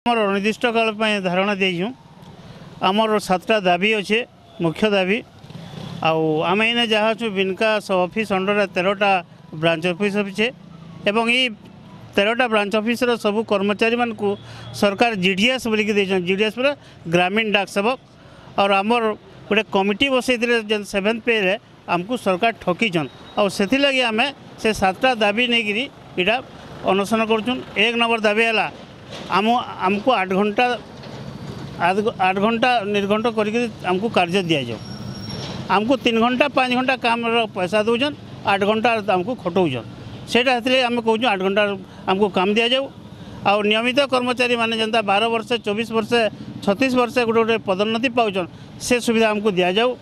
आमर अनिर्दिष्ट काल धारणा देछूँ आमर 7टा दाबी अच्छे मुख्य दाबी आम इन जहाँ छूँ बिनका सब ऑफिस अंडर 13टा ब्रांच ऑफिस अच्छे एवं ये 13टा ब्रांच ऑफिस सबू कर्मचारी मान को सरकार जीडीएस बोलिक जीडीएस पर ग्रामीण डाक सेवक और आमर गोटे कमिटी बसई 7th पे रे आमको सरकार ठकीचन और से लगी आम से 7टा दाबी नहीं इटा अनशन करुन। 1 नंबर दाबी है आमको 8 घंटा निर्घंट करमको कार्य दि जाओ आमको 3 घंटा 5 घंटा काम पैसा दौन 8 घंटा आमको खटौन सेटा आम कहूँ 8 घंटा आमको काम दि जाऊ और नियमित कर्मचारी माने जनता 12 वर्ष 24 वर्ष 36 वर्ष गोटे गोटे पदोन्नति पाउछन से सुविधा आमको दि जाऊ।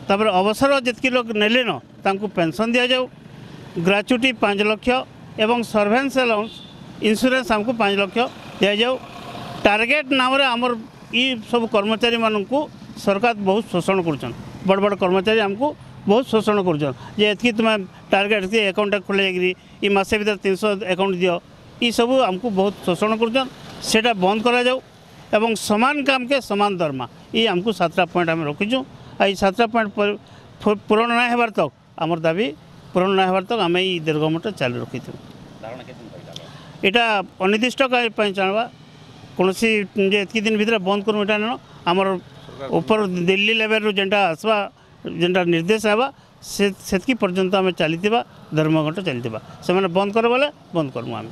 तापर अवसर जितकी लोग नेले न तांको पेंशन दि जाऊ ग्रेच्युटी 5 लाख एवं सर्वेन्स अलाउंस इंश्योरेंस आमको 5 लाख दि जाऊ। टार्गेट नाम आमर ये सब कर्मचारी मानू सरकार बहुत शोषण कर बड़ बड़ कर्मचारी आमको बहुत शोषण कर तुम टार्गेट अकाउंट खोल मसे भर 300 अकाउंट दियो ये सब आमको बहुत शोषण कर बंद करा जाऊ एवं समान काम के समान दरमा ये आमको 7टा पॉइंट आम रखीचु। आई 7टा पॉइंट पूरण ना होबार तक आमर दाबी पूरण ना होबार तक आम ये दीर्घमट चालू रखी यहाँ अनिर्दिष्ट चाहवा कौन एतकी दिन भर बंद करूँ यहाँ न आमर ऊपर दिल्ली लेवल जेनटा आसवा जेनटा निर्देश आवा से पर्यंत आम चली धर्मघट चलती से बंद कर बोले बंद करूँ आम।